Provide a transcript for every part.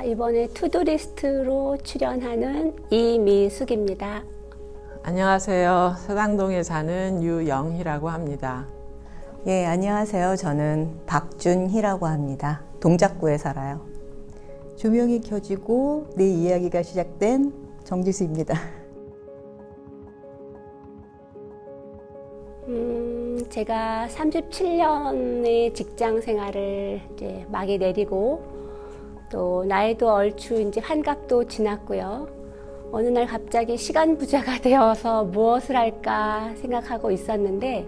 이번에 투두리스트로 출연하는 이미숙입니다. 안녕하세요. 서당동에 사는 유영희라고 합니다. 예, 안녕하세요. 저는 박준희라고 합니다. 동작구에 살아요. 조명이 켜지고 내 이야기가 시작된 정지수입니다. 제가 37년의 직장 생활을 이제 막이 내리고 또 나이도 얼추 이제 환갑도 지났고요. 어느 날 갑자기 시간 부자가 되어서 무엇을 할까 생각하고 있었는데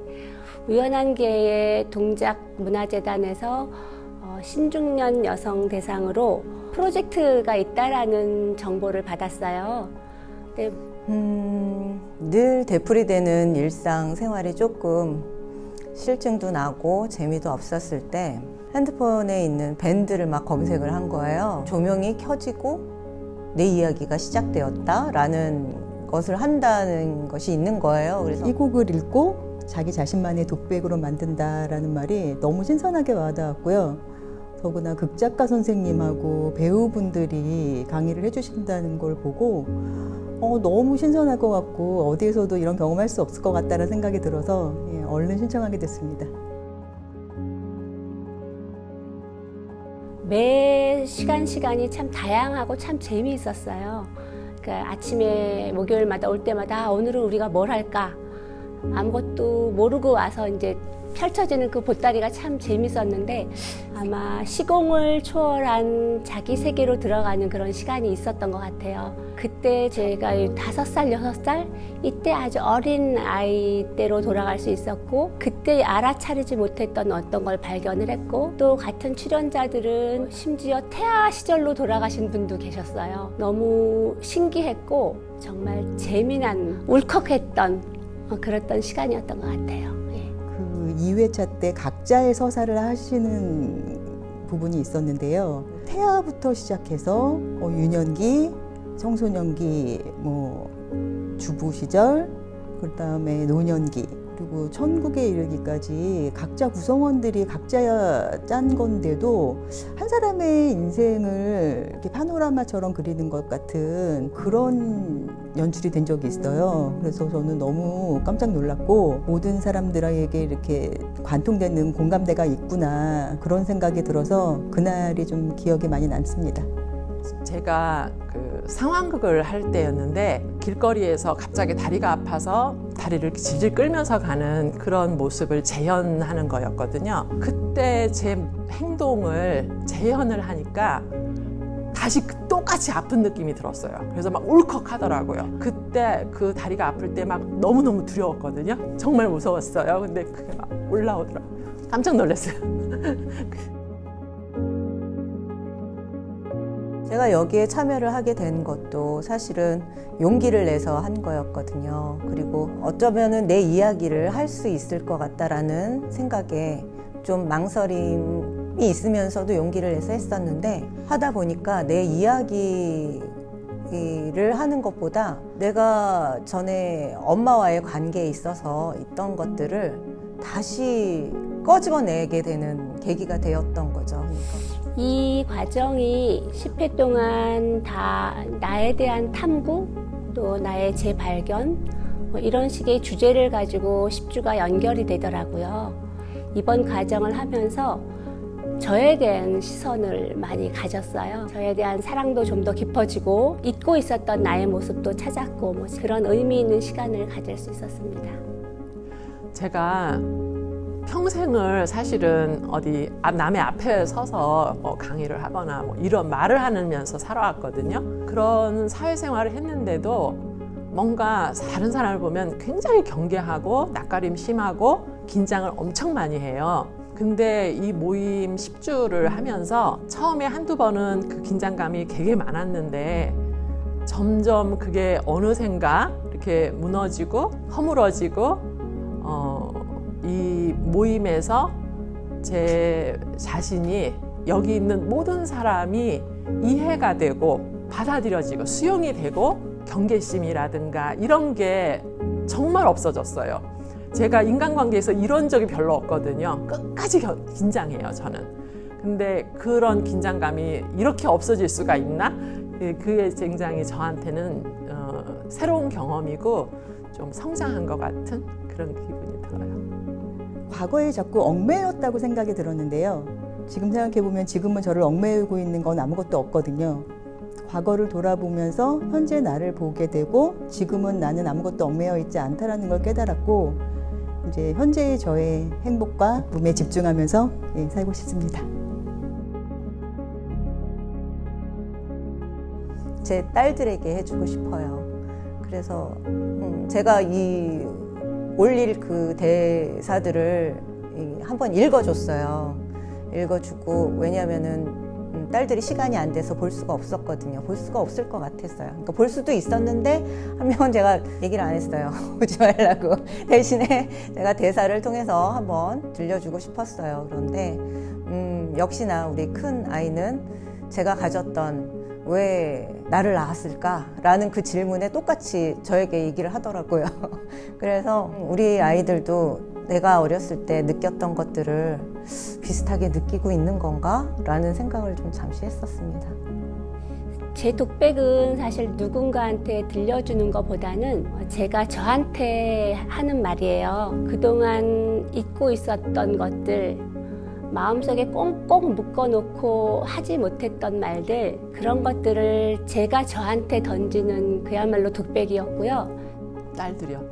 우연한 기회에 동작문화재단에서 신중년 여성 대상으로 프로젝트가 있다라는 정보를 받았어요. 근데 늘 되풀이되는 일상생활이 조금 실증도 나고 재미도 없었을 때 핸드폰에 있는 밴드를 막 검색을 한 거예요. 조명이 켜지고 내 이야기가 시작되었다라는 것을 한다는 것이 있는 거예요. 그래서 이 곡을 읽고 자기 자신만의 독백으로 만든다라는 말이 너무 신선하게 와닿았고요. 더구나 극작가 선생님하고 배우분들이 강의를 해주신다는 걸 보고 너무 신선할 것 같고 어디에서도 이런 경험할 수 없을 것 같다는 생각이 들어서 얼른 신청하게 됐습니다. 매 시간이 참 다양하고 참 재미있었어요. 그러니까 아침에 목요일마다 올 때마다 오늘은 우리가 뭘 할까? 아무것도 모르고 와서 이제 펼쳐지는 그 보따리가 참 재밌었는데 아마 시공을 초월한 자기 세계로 들어가는 그런 시간이 있었던 것 같아요. 그때 제가 5살, 6살 이때 아주 어린 아이 때로 돌아갈 수 있었고 그때 알아차리지 못했던 어떤 걸 발견을 했고 또 같은 출연자들은 심지어 태아 시절로 돌아가신 분도 계셨어요. 너무 신기했고 정말 재미난 울컥했던 그랬던 시간이었던 것 같아요. 그 2회차 때 각자의 서사를 하시는 부분이 있었는데요. 태아부터 시작해서 유년기, 청소년기, 주부 시절, 그다음에 노년기, 그리고 천국에 이르기까지 각자 구성원들이 각자 짠 건데도 한 사람의 인생을 이렇게 파노라마처럼 그리는 것 같은 그런 연출이 된 적이 있어요. 그래서 저는 너무 깜짝 놀랐고 모든 사람들에게 이렇게 관통되는 공감대가 있구나 그런 생각이 들어서 그날이 좀 기억에 많이 남습니다. 제가 그 상황극을 할 때였는데 길거리에서 갑자기 다리가 아파서 다리를 이렇게 질질 끌면서 가는 그런 모습을 재현하는 거였거든요. 그때 제 행동을 재현을 하니까 다시 똑같이 아픈 느낌이 들었어요. 그래서 막 울컥하더라고요. 그때 그 다리가 아플 때 막 너무너무 두려웠거든요. 정말 무서웠어요. 근데 그게 막 올라오더라고요. 깜짝 놀랐어요. 제가 여기에 참여를 하게 된 것도 사실은 용기를 내서 한 거였거든요. 그리고 어쩌면은 내 이야기를 할 수 있을 것 같다라는 생각에 좀 망설임이 있으면서도 용기를 내서 했었는데 하다 보니까 내 이야기를 하는 것보다 내가 전에 엄마와의 관계에 있어서 있던 것들을 다시 꺼집어내게 되는 계기가 되었던 거죠. 이 과정이 10회 동안 다 나에 대한 탐구, 또 나의 재발견, 이런 식의 주제를 가지고 10주가 연결이 되더라고요. 이번 과정을 하면서 저에 대한 시선을 많이 가졌어요. 저에 대한 사랑도 좀 더 깊어지고 잊고 있었던 나의 모습도 찾았고 그런 의미 있는 시간을 가질 수 있었습니다. 제가 평생을 사실은 어디 남의 앞에 서서 강의를 하거나 이런 말을 하면서 살아왔거든요. 그런 사회생활을 했는데도 뭔가 다른 사람을 보면 굉장히 경계하고 낯가림 심하고 긴장을 엄청 많이 해요. 근데 이 모임 10주를 하면서 처음에 한두 번은 그 긴장감이 되게 많았는데 점점 그게 어느샌가 이렇게 무너지고 허물어지고 이 모임에서 제 자신이 여기 있는 모든 사람이 이해가 되고 받아들여지고 수용이 되고 경계심이라든가 이런 게 정말 없어졌어요. 제가 인간관계에서 이런 적이 별로 없거든요. 끝까지 긴장해요, 저는. 근데 그런 긴장감이 이렇게 없어질 수가 있나? 그게 굉장히 저한테는 새로운 경험이고 좀 성장한 것 같은 그런 기분이 들어요. 과거에 자꾸 얽매였다고 생각이 들었는데요. 지금 생각해보면 지금은 저를 얽매이고 있는 건 아무것도 없거든요. 과거를 돌아보면서 현재 나를 보게 되고 지금은 나는 아무것도 얽매여 있지 않다라는 걸 깨달았고 이제 현재의 저의 행복과 몸에 집중하면서 살고 싶습니다. 제 딸들에게 해주고 싶어요. 그래서 제가 이 올릴 그 대사들을 한번 읽어줬어요. 읽어주고 왜냐하면은 딸들이 시간이 안 돼서 볼 수가 없었거든요. 볼 수가 없을 것 같았어요. 그러니까 볼 수도 있었는데 한 명은 제가 얘기를 안 했어요. 보지 말라고. 대신에 제가 대사를 통해서 한번 들려주고 싶었어요. 그런데 역시나 우리 큰 아이는 제가 가졌던 왜 나를 낳았을까라는 그 질문에 똑같이 저에게 얘기를 하더라고요. 그래서 우리 아이들도 내가 어렸을 때 느꼈던 것들을 비슷하게 느끼고 있는 건가? 라는 생각을 좀 잠시 했었습니다. 제 독백은 사실 누군가한테 들려주는 것보다는 제가 저한테 하는 말이에요. 그동안 잊고 있었던 것들, 마음속에 꽁꽁 묶어놓고 하지 못했던 말들, 그런 것들을 제가 저한테 던지는 그야말로 독백이었고요. 딸들이요.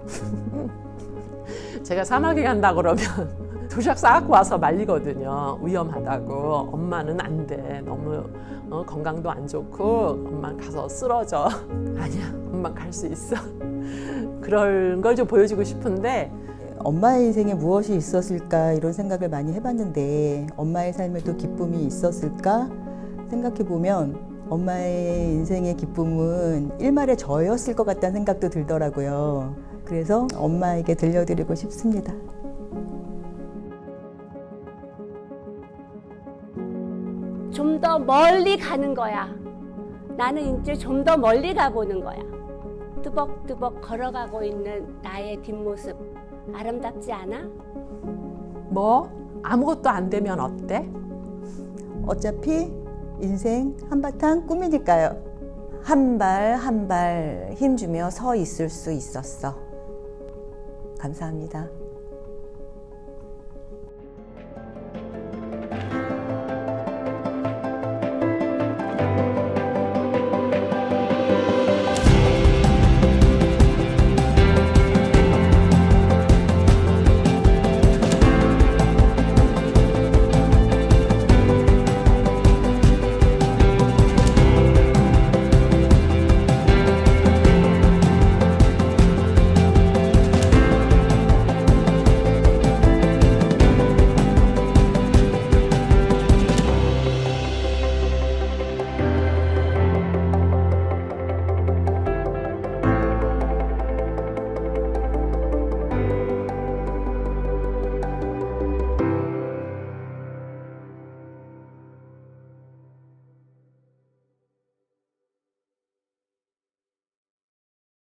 제가 사막에 간다 그러면 도시락 싸갖고 와서 말리거든요. 위험하다고. 엄마는 안 돼. 너무 건강도 안 좋고 엄마는 가서 쓰러져. 아니야, 엄마 갈 수 있어. 그런 걸 좀 보여주고 싶은데 엄마의 인생에 무엇이 있었을까 이런 생각을 많이 해봤는데 엄마의 삶에도 기쁨이 있었을까 생각해보면 엄마의 인생의 기쁨은 일말의 저였을 것 같다는 생각도 들더라고요. 그래서 엄마에게 들려드리고 싶습니다. 좀 더 멀리 가는 거야. 나는 이제 좀 더 멀리 가보는 거야. 뚜벅뚜벅 걸어가고 있는 나의 뒷모습 아름답지 않아? 뭐 아무것도 안 되면 어때? 어차피 인생 한바탕 꿈이니까요. 한 발 한 발 힘주며 서 있을 수 있었어. 감사합니다.